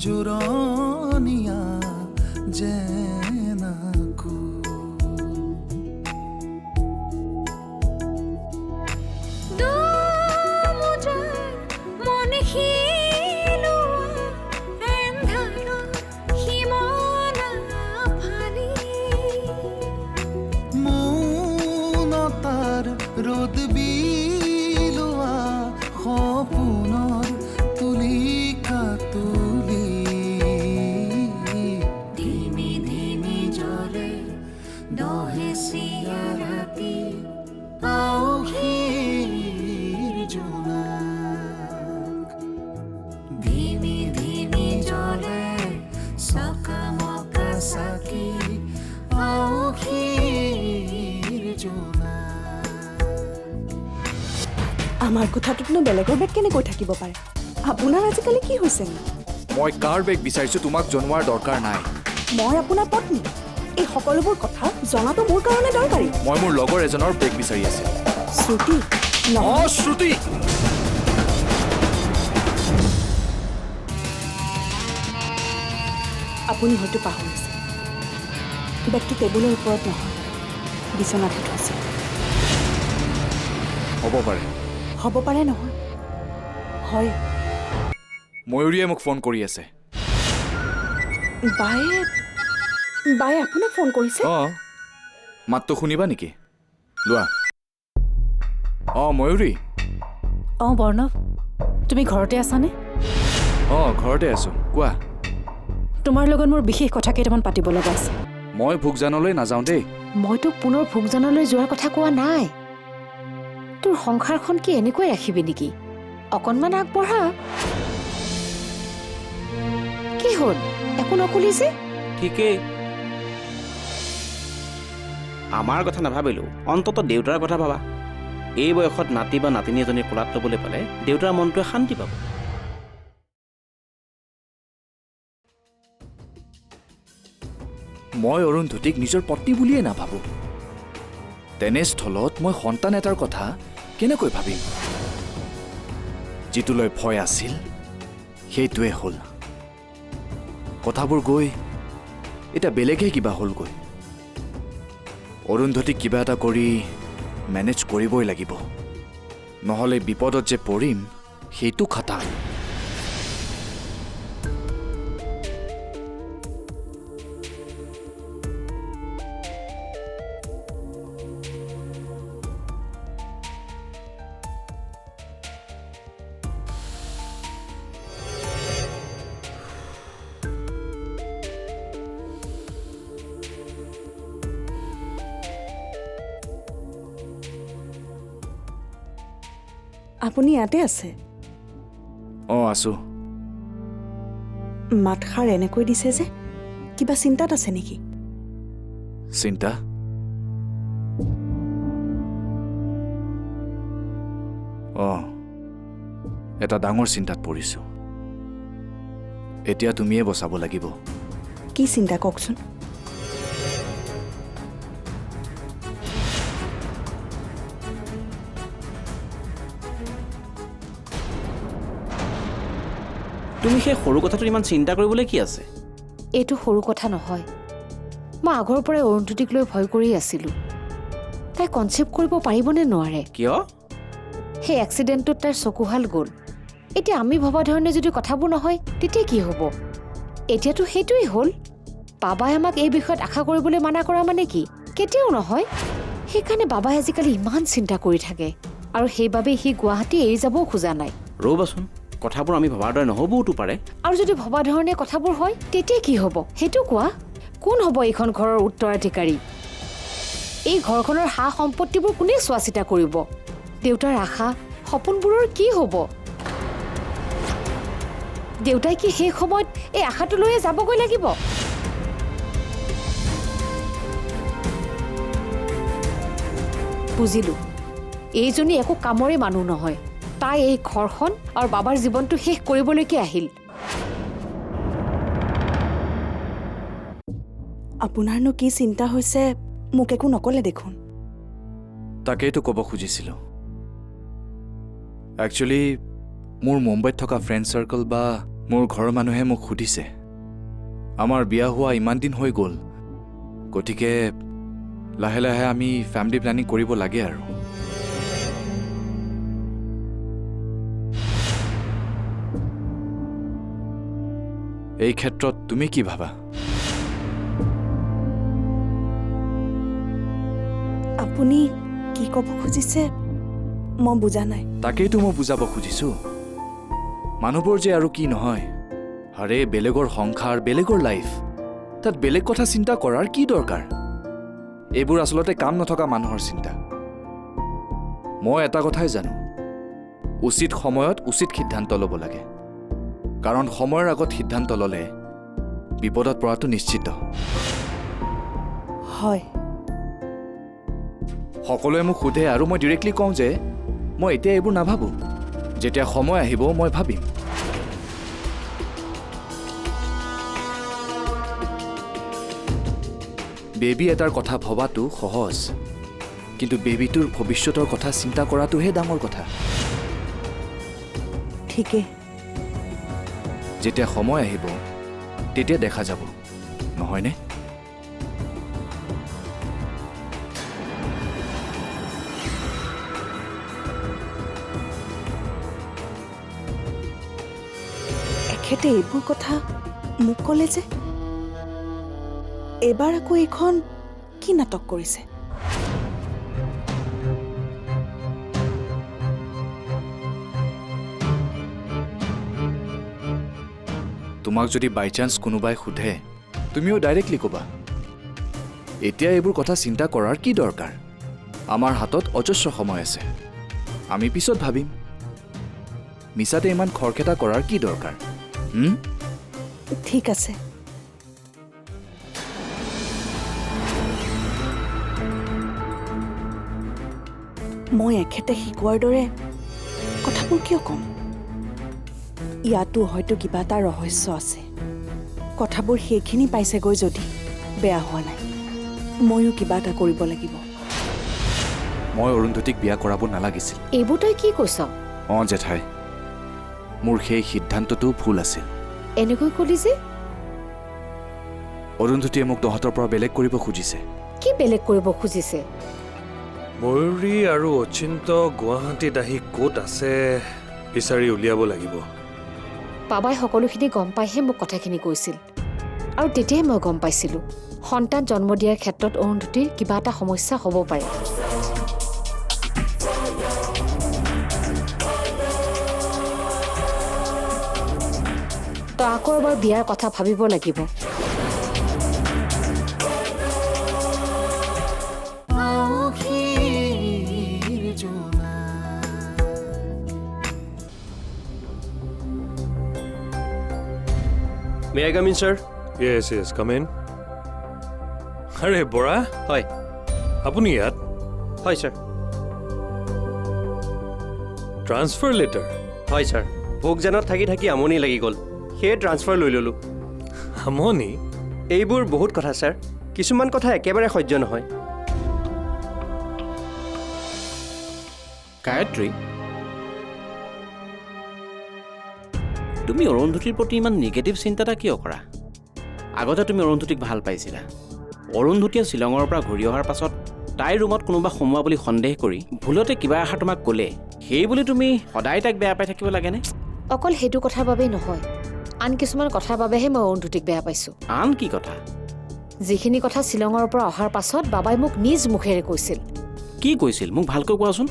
জোৰণীয়া যেনাকো মৌনতাৰ ৰ'দ বিলোৱা সপোনৰ তুলিকা তুলি ধিমি ধিমি জ্বলে দহেচীয়া ৰাতি আউসীৰ জোনাক ধিমি ধিমি জ্বলে চকামকা চাকি আউসীৰ জোনাক আমাৰ কথাটোতনো বেলেগৰ বেগ কেনেকৈ থাকিব পাৰে আপোনাৰ আজিকালি কি হৈছে মই কাৰ বেগ বিচাৰিছো তোমাক জনোৱাৰ দৰকাৰ নাই মই আপোনাৰ পত্নী এই সকলোবোৰ কথা জনাটো মোৰ কাৰণে দৰকাৰী মই মোৰ লগৰ এজনৰ বেগ বিচাৰি আছো শ্ৰুতি শ্ৰুতি আপুনি হয়তো পাহৰিছে বেগটো টেবুলৰ ওপৰত নহয় বিচনাত থৈছে হ'ব পাৰে নহয় হয় ময়ূৰীয়ে মোক ফোন কৰি আছে বায়ে আপোনাক ফোন কৰিছে মাতটো শুনিবা নেকি লোৱা ময়ূৰী বৰ্ণৱ তুমি ঘৰতে আছানে ঘৰতে আছো কোৱা তোমাৰ লগত মোৰ বিশেষ কথা কেইটামান পাতিব লগা আছে মই ভোগজানলৈ নাযাওঁ দেই মই তোক পুনৰ ভোগজানলৈ যোৱাৰ কথা কোৱা নাই তোৰ সংসাৰখন কি এনেকৈ ৰাখিবি নেকি অকণমান আগবঢ়া কি হ'ল একো নকলিছে ঠিকেই আমাৰ কথা নাভাবিলো অন্তত দেউতাৰ কথা ভাবা এই বয়সত নাতি বা নাতিনী এজনীৰ কোলাত ল'বলৈ পালে দেউতাৰ মনটোৱে শান্তি পাব মই অৰুন্ধতীক নিজৰ পত্নী বুলিয়ে নাভাবো তেনেস্থলত মই সন্তান এটাৰ কথা কেনেকৈ ভাবিম যিটোলৈ ভয় আছিল সেইটোৱে হ'ল কথাবোৰ গৈ এতিয়া বেলেগহে কিবা হ'লগৈ অৰুন্ধতীক কিবা এটা কৰি মেনেজ কৰিবই লাগিব নহ'লে বিপদত যে পৰিম সেইটো খাটা আপুনি ইয়াতে আছে আছো মাতষাৰ এনেকৈ দিছে যে কিবা চিন্তাত আছে নেকি চিন্তা এটা ডাঙৰ চিন্তাত পৰিছো এতিয়া তুমিয়ে বচাব লাগিব কি চিন্তা কওকচোন তুমি সেই সৰু কথাটো ইমান চিন্তা কৰিবলৈ কি আছে এইটো সৰু কথা নহয় মই আগৰ পৰাই অৰুন্ধতীক লৈ ভয় কৰি আছিলোঁ তাই কনচেপ্ট কৰিব পাৰিবনে নোৱাৰে কিয় সেই এক্সিডেণ্টটোত তাইৰ চকুহাল গ'ল এতিয়া আমি ভবা ধৰণে যদি কথাবোৰ নহয় তেতিয়া কি হ'ব এতিয়াতো সেইটোৱেই হ'ল বাবাই আমাক এই বিষয়ত আশা কৰিবলৈ মানা কৰা মানে কি কেতিয়াও নহয় সেইকাৰণে বাবাই আজিকালি ইমান চিন্তা কৰি থাকে আৰু সেইবাবে সি গুৱাহাটী এৰি যাবও খোজা নাই ৰ'বাচোন কথাবোৰ আমি ভবাৰ দৰে নহ'বওতো পাৰে আৰু যদি ভবা ধৰণে কথাবোৰ হয় তেতিয়া কি হ'ব সেইটো কোৱা কোন হ'ব এইখন ঘৰৰ উত্তৰাধিকাৰী এই ঘৰখনৰ সা সম্পত্তিবোৰ কোনে চোৱা চিতা কৰিব দেউতাৰ আশা সপোনবোৰৰ কি হ'ব দেউতাই কি সেই সময়ত এই আশাটো লৈয়ে যাবগৈ লাগিব বুজিলো এইজনী একো কামৰে মানুহ নহয় তাই এই ঘৰখন আৰু বাবাৰ জীৱনটো শেষ কৰিবলৈকে আহিল আপোনাৰনো কি চিন্তা হৈছে মোক একো নকলে দেখোন তাকেইতো ক'ব খুজিছিলোঁ একচুৱেলি মোৰ মুম্বাইত থকা ফ্ৰেণ্ড চাৰ্কল বা মোৰ ঘৰৰ মানুহে মোক সুধিছে আমাৰ বিয়া হোৱা ইমান দিন হৈ গ'ল গতিকে লাহে লাহে আমি ফেমিলি প্লেনিং কৰিব লাগে আৰু এই ক্ষেত্ৰত তুমি কি ভাবা আপুনি কি ক'ব খুজিছে মই বুজা নাই তাকেইতো মই বুজাব খুজিছো মানুহবোৰ যে আৰু কি নহয় আৰে বেলেগৰ সংসাৰ বেলেগৰ লাইফ তাত বেলেগ কথা চিন্তা কৰাৰ কি দৰকাৰ এইবোৰ আচলতে কাম নথকা মানুহৰ চিন্তা মই এটা কথাই জানো উচিত সময়ত উচিত সিদ্ধান্ত ল'ব লাগে কাৰণ সময়ৰ আগত সিদ্ধান্ত ল'লে বিপদত পৰাটো নিশ্চিত হয় সকলোৱে মোক সোধে আৰু মই ডিৰেক্টলি কওঁ যে মই এতিয়া এইবোৰ নাভাবোঁ যেতিয়া সময় আহিব মই ভাবিম বেবী এটাৰ কথা ভবাটো সহজ কিন্তু বেবীটোৰ ভৱিষ্যতৰ কথা চিন্তা কৰাটোহে ডাঙৰ কথা ঠিকেই যেতিয়া সময় আহিব তেতিয়া দেখা যাব নহয়নে এখেতে এইবোৰ কথা মোক ক'লে যে এইবাৰ আকৌ এইখন কি নাটক কৰিছে তোমাক যদি বাই চান্স কোনোবাই সোধে তুমিও ডাইৰেক্টলি ক'বা এতিয়া এইবোৰ কথা চিন্তা কৰাৰ কি দৰকাৰ আমাৰ হাতত অজস্ৰ সময় আছে আমি পিছত ভাবিম মিছাতে ইমান খৰখেদা কৰাৰ কি দৰকাৰ ঠিক আছে মই এখেতে শিকোৱাৰ দৰে কথাবোৰ কিয় ক'ম ইয়াতো হয়তো কিবা এটা ৰহস্য আছে কথাবোৰ সেইখিনি পাইছেগৈ যদি বেয়া হোৱা নাই ময়ো কিবা এটা কৰিব লাগিব মই অৰুন্ধতীক বিয়া কৰাব নালাগিছিল এইবোৰ তই কি কৈছ অঁ জেঠাই মোৰ সেই সিদ্ধান্তটো ভুল আছিল এনেকৈ ক'লি যে অৰুন্ধতীয়ে মোক তহঁতৰ পৰা বেলেগ কৰিব খুজিছে কি বেলেগ কৰিব খুজিছে ময়ূৰী আৰু অচিন্ত গুৱাহাটীত আহি ক'ত আছে বিচাৰি উলিয়াব লাগিব বাবাই সকলোখিনি গম পাইহে মোক কথাখিনি কৈছিল আৰু তেতিয়াই মই গম পাইছিলোঁ সন্তান জন্ম দিয়াৰ ক্ষেত্ৰত অৰুন্ধতীৰ কিবা এটা সমস্যা হ'ব পাৰে তই আকৌ এবাৰ বিয়াৰ কথা ভাবিব লাগিব আঁখিৰ জোনা May I come in, sir? Yes Yes come in আৰে বৰা হয় আপুনি ইয়াত হয় ছাৰ ট্ৰান্সফাৰ লেটাৰ হয় ছাৰ ভোগজানত থাকি থাকি আমনি লাগি গ'ল সেয়ে ট্ৰান্সফাৰ লৈ ল'লোঁ আমনি এইবোৰ বহুত কথা ছাৰ কিছুমান কথা একেবাৰে সহ্য নহয় গায়ত্ৰী তুমি অৰুন্ধতীৰ প্ৰতি ইমান নিগেটিভ চিন্তা এটা কিয় কৰা আগতে তুমি অৰুন্ধতীক ভাল পাইছিলা অৰুন্ধতীয়ে শ্বিলঙৰ পৰা ঘূৰি অহাৰ পাছত তাইৰ ৰুমত কোনোবা সোমোৱা বুলি সন্দেহ কৰি ভুলতে কিবা এষাৰ তোমাক ক'লে সেই বুলি তুমি সদায় তাইক বেয়া পাই থাকিব লাগেনে অকল সেইটো কথাৰ বাবেই নহয় আন কিছুমান কথাৰ বাবেহে মই অৰুন্ধতীক বেয়া পাইছোঁ আন কি কথা যিখিনি কথা শ্বিলঙৰ পৰা অহাৰ পাছত বাবাই মোক নিজ মুখেৰে কৈছিল কি কৈছিল মোক ভালকৈ কোৱাচোন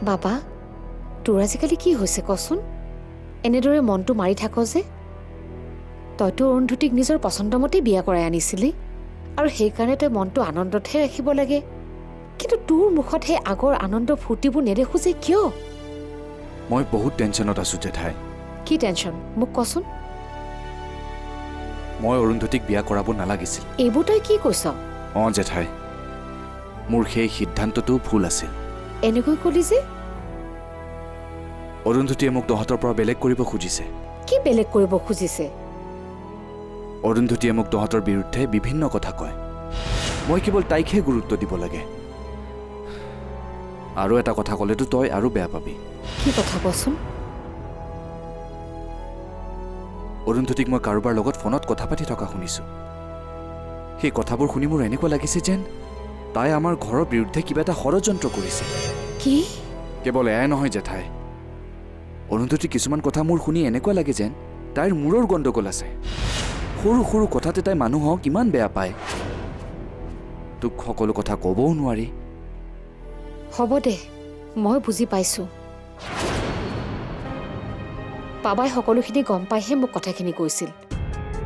বাবা তোৰ আজিকালি কি হৈছে কচোন এনেদৰে মনটো মাৰি থাক যে তইতো অৰুন্ধতীক নিজৰ পচন্দমতেই বিয়া কৰাই আনিছিলি আৰু সেইকাৰণে তই মনটো আনন্দতহে ৰাখিব লাগে কিন্তু তোৰ মুখত সেই আগৰ আনন্দ ফূৰ্তিবোৰ নেদেখো যে কিয় মই বহুত টেনশ্যনত আছোঁ জেঠাই কি টেনশ্যন মোক কচোন মই অৰুন্ধতীক বিয়া কৰাব নালাগিছিল এইবোৰ তই কি কৈছ অঁ জেঠাই মোৰ সেই সিদ্ধান্তটো ভুল আছিল এনেকৈ ক'লি যে অৰুন্ধতীয়ে মোক তহঁতৰ পৰা বেলেগ কৰিব খুজিছে কি বেলেগ কৰিব খুজিছে অৰুন্ধতীয়ে মোক তহঁতৰ বিৰুদ্ধে বিভিন্ন কথা কয় মই কেৱল তাইকহে গুৰুত্ব দিব লাগে আৰু এটা কথা ক'লেতো তই আৰু বেয়া পাবি। কি কথা কচোন? অৰুন্ধতীক মই কাৰোবাৰ লগত ফোনত কথা পাতি থকা শুনিছোঁ। সেই কথাবোৰ শুনি মোৰ এনেকুৱা লাগিছে যেন তাই আমাৰ ঘৰৰ বিৰুদ্ধে কিবা এটা ষড়যন্ত্ৰ কৰিছে। কি? কেৱল এয়াই নহয় জেঠাই, অৰুন্ধতীৰ কিছুমান কথা মোৰ শুনি এনেকুৱা লাগে যেন তাইৰ মূৰৰ গণ্ডগোল আছে। সৰু সৰু কথাতে তাই মানুহক ইমান বেয়া পায়, তোক সকলো কথা ক'বও নোৱাৰি। হ'ব দে, মই বুজি পাইছোঁ। বাবাই সকলোখিনি গম পাইহে মোক কথাখিনি কৈছিল,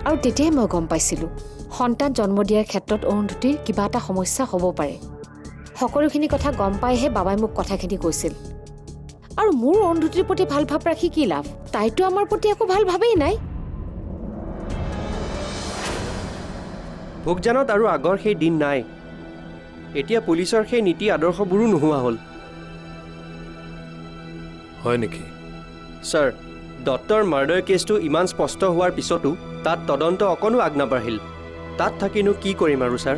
আৰু তেতিয়াই মই গম পাইছিলোঁ সন্তান জন্ম দিয়াৰ ক্ষেত্ৰত অৰুন্ধতীৰ কিবা এটা সমস্যা হ'ব পাৰে। সকলোখিনি কথা গম পাইহে বাবাই মোক কথাখিনি কৈছিল। আৰু মোৰ অৰুন্ধতীৰ প্ৰতি ভাল ভাৱ ৰাখি কি লাভ? তাইতো আমাৰ প্ৰতি একো ভাল ভাৱেই নাই। ভোগজানত আৰু আগৰ সেই দিন নাই। এতিয়া পুলিচৰ সেই নীতি আদৰ্শবোৰো নোহোৱা হ'ল। হয় নেকি? ছাৰ, দত্তৰ মাৰ্ডাৰ কেছটো ইমান স্পষ্ট হোৱাৰ পিছতো তাত তদন্ত অকণো আগ নাবাঢ়িল। তাত থাকিনো কি কৰিম আৰু ছাৰ?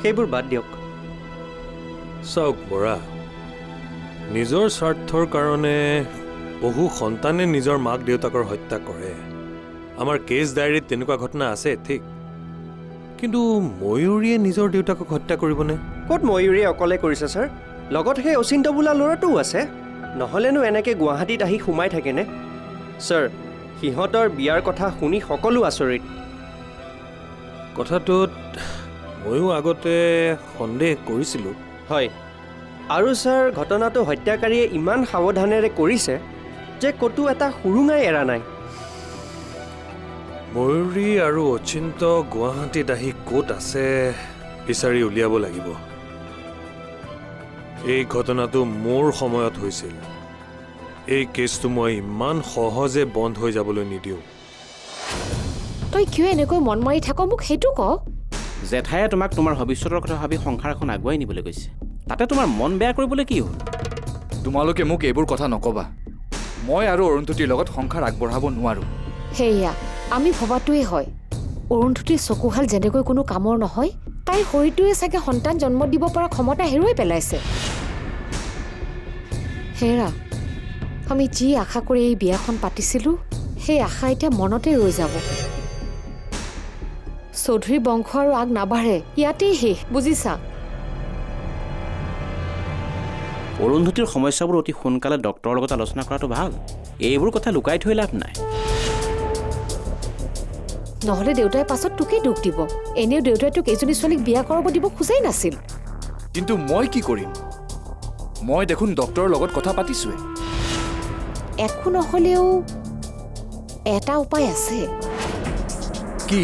সেইবোৰ বাদ দিয়ক। চাওক বৰা, নিজৰ স্বাৰ্থৰ কাৰণে বহু সন্তানে নিজৰ মাক দেউতাকৰ হত্যা কৰে। আমাৰ কেছ ডায়েৰীত তেনেকুৱা ঘটনা আছে, ঠিক। কিন্তু ময়ূৰীয়ে নিজৰ দেউতাকক হত্যা কৰিবনে? ক'ত ময়ূৰীয়ে অকলে কৰিছে ছাৰ? লগত সেই অচিন্ত বোলা ল'ৰাটোও আছে। নহ'লেনো এনেকৈ গুৱাহাটীত আহি সোমাই থাকেনে? ছাৰ, সিহঁতৰ বিয়াৰ কথা শুনি সকলো আচৰিত। কথাটোত ময়ো আগতে সন্দেহ কৰিছিলোঁ। হয়, আৰু ছাৰ ঘটনাটো হত্যাকাৰীয়ে ইমান সাৱধানেৰে কৰিছে যে ক'তো এটা সুৰুঙাই এৰা নাই। ময়ূৰী আৰু অচিন্ত গুৱাহাটীত আহি ক'ত আছে বিচাৰি উলিয়াব লাগিব। এই ঘটনাটো মোৰ সময়ত হৈছিল। এই কেছটো মই ইমান সহজে বন্ধ হৈ যাবলৈ নিদিওঁ। তই কিয় এনেকৈ মন মাৰি থাক মোক সেইটো ক। জেঠায়ে তোমাক তোমাৰ ভৱিষ্যতৰ কথা ভাবি সংসাৰ এখন আগুৱাই নিবলৈ কৈছে। তাতে তোমাৰ মন বেয়া কৰিবলৈ কি হ'ল? তোমালোকে মোক এইবোৰ কথা নক'বা। মই আৰু অৰুন্ধতীৰ লগত সংসাৰ আগবঢ়াব নোৱাৰোঁ। সেয়া আমি ভবাটোৱেই হয়। অৰুন্ধতীৰ চকুহাল যেনেকৈ কোনো কামৰ নহয়, তাইৰ শৰীৰটোৱে চাগে সন্তান জন্ম দিব পৰা ক্ষমতা হেৰুৱাই পেলাইছে। হেৰা, আমি যি আশা কৰি এই বিয়াখন পাতিছিলোঁ, সেই আশা এতিয়া মনতে ৰৈ যাব। চৌধুৰী বংশ আৰু আগ নাবাঢ়ে, ইয়াতেই শেষ, বুজিছা? অৰুন্ধতীৰ সমস্যাবোৰ অতি সোনকালে ডক্তৰৰ লগত আলোচনা কৰাটো ভাল। এইবোৰ কথা লুকাই থৈ লাভ নাই। নহ'লে দেউতাই পাছত তোকেই দুখ দিব। এনেও দেউতাই তোক এজনী ছোৱালীক বিয়া কৰাব দিব খোজাই নাছিল। কিন্তু মই কি কৰিম? মই দেখোন ডক্তৰৰ লগত কথা পাতিছোৱে। একো নহ'লেও এটা উপায় আছে। কি?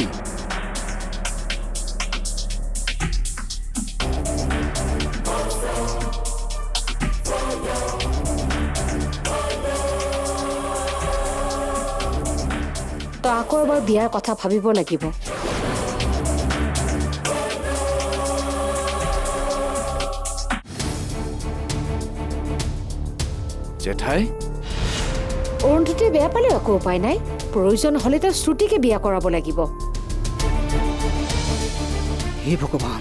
তই আকৌ এবাৰ বিয়াৰ কথা ভাবিব লাগিব। জেঠাই, অৰুন্ধতীয়ে বেয়া পালেও একো উপায় নাই। প্ৰয়োজন হ'লে তই শ্ৰুতিকে বিয়া কৰাব লাগিব। হে ভগৱান,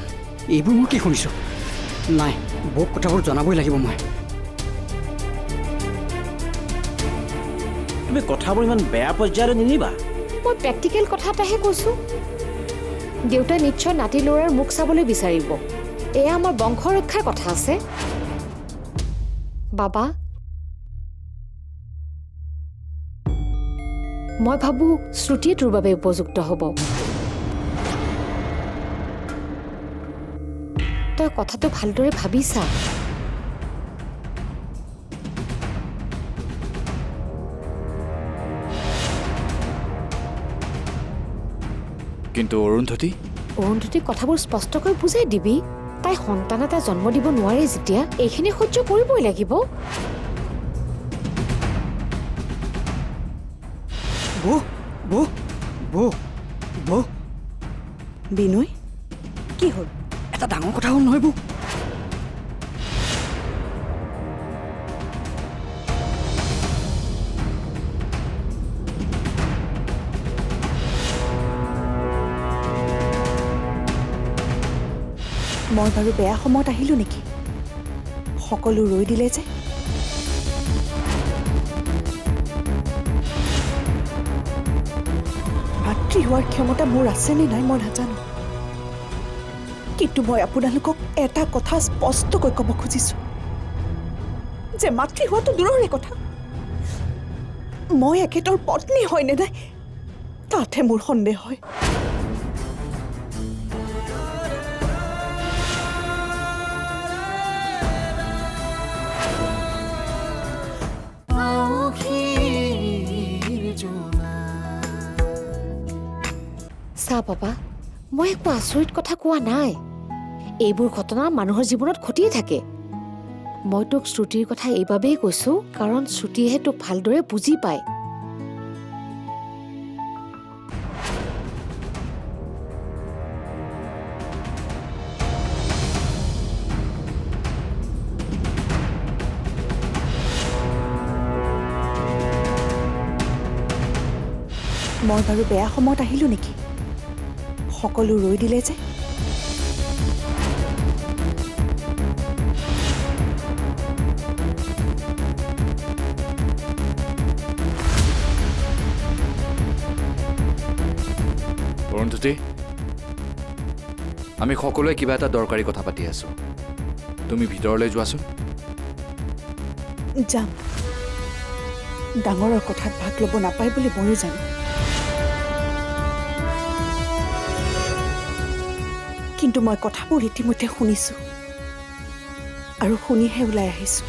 এইবোৰ মই কি শুনিছোঁ? নাই, বৌক কথাবোৰ জনাবই লাগিব মই। তুমি কথাবোৰ ইমান বেয়া পৰ্যায়লৈ নিনিবা। মই প্ৰেক্টিকেল কথা এটাহে কৈছোঁ। দেউতাই নিশ্চয় নাতি ল'ৰাৰ মুখ চাবলৈ বিচাৰিব। এয়া আমাৰ বংশ ৰক্ষাৰ কথা আছে। বাবা, মই ভাবোঁ শ্ৰুতিয়ে তোৰ বাবে উপযুক্ত হ'ব। তই কথাটো ভালদৰে ভাবিছা। কিন্তু অৰুন্ধতী? অৰুন্ধতীক কথাবোৰ স্পষ্টকৈ বুজাই দিবি। তাই সন্তান এটা জন্ম দিব নোৱাৰে যেতিয়া এইখিনি সহ্য কৰিবই লাগিব। বৌ বৌ বৌ বৌ বিনয়, কি হ'ল? এটা ডাঙৰ কথা হ'ল নহয় বৌ। মই বাৰু বেয়া সময়ত আহিলোঁ নেকি? সকলো ৰৈ দিলে যে মাতৃ হোৱাৰ ক্ষমতা মোৰ আছে নে নাই মই নাজানো কিন্তু মই আপোনালোকক এটা কথা স্পষ্টকৈ ক'ব খুজিছোঁ যে মাতৃ হোৱাটো দূৰৰে কথা মই এখেতৰ পত্নী হয় নে নাই তাতহে মোৰ সন্দেহ হয় চা পাপা মই একো আচৰিত কথা কোৱা নাই এইবোৰ ঘটনা মানুহৰ জীৱনত ঘটিয়ে থাকে মই তোক শ্ৰুতিৰ কথা এইবাবেই কৈছো কাৰণ শ্ৰুতিহে তোক ভালদৰে বুজি পায় মই বাৰু বেয়া সময়ত আহিলোঁ নেকি সকলো ৰৈ দিলে যে অৰুন্ধতী আমি সকলোৱে কিবা এটা দৰকাৰী কথা পাতি আছো তুমি ভিতৰলৈ যোৱাচোন যাম ডাঙৰৰ কথাত ভাগ ল'ব নাপায় বুলি ময়ো জানো কিন্তু মই কথাবোৰ ইতিমধ্যে শুনিছোঁ আৰু শুনিহে ওলাই আহিছোঁ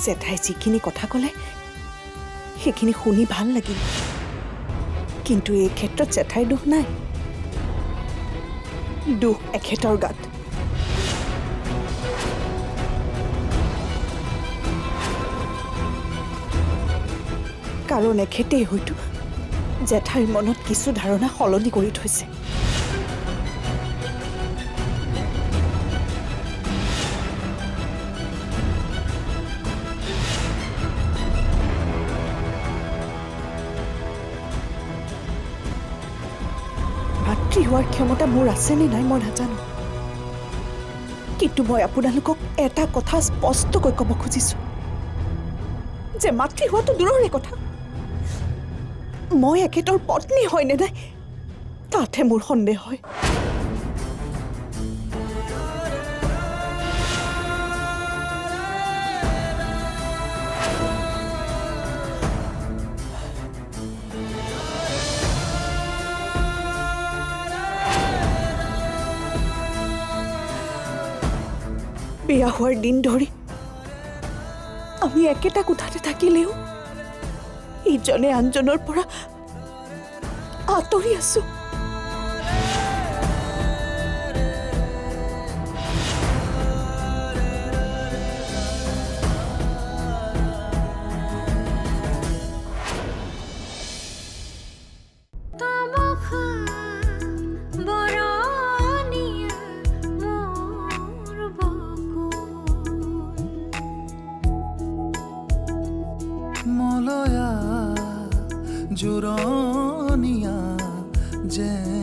জেঠাই যিখিনি কথা ক'লে সেইখিনি শুনি ভাল লাগিল কিন্তু এই ক্ষেত্ৰত জেঠাইৰ দুখ নাই দুখ এখেতৰ গাত কাৰণ এখেতেই হয়তো জেঠাইৰ মনত কিছু ধাৰণা সলনি কৰি থৈছে মাতৃ হোৱাৰ ক্ষমতা মোৰ আছে নে নাই মই নাজানো কিন্তু মই আপোনালোকক এটা কথা স্পষ্টকৈ ক'ব খুজিছোঁ যে মাতৃ হোৱাটো দূৰৰে কথা মই এখেতৰ পত্নী হয় নে নাই তাতহে মোৰ সন্দেহ হয় বিয়া হোৱাৰ দিন ধৰি আমি একেটা কোঠাতে থাকিলেও ইজনে আনজনৰ পৰা আঁতৰি আছো মলয়া জোৰণীয়া যে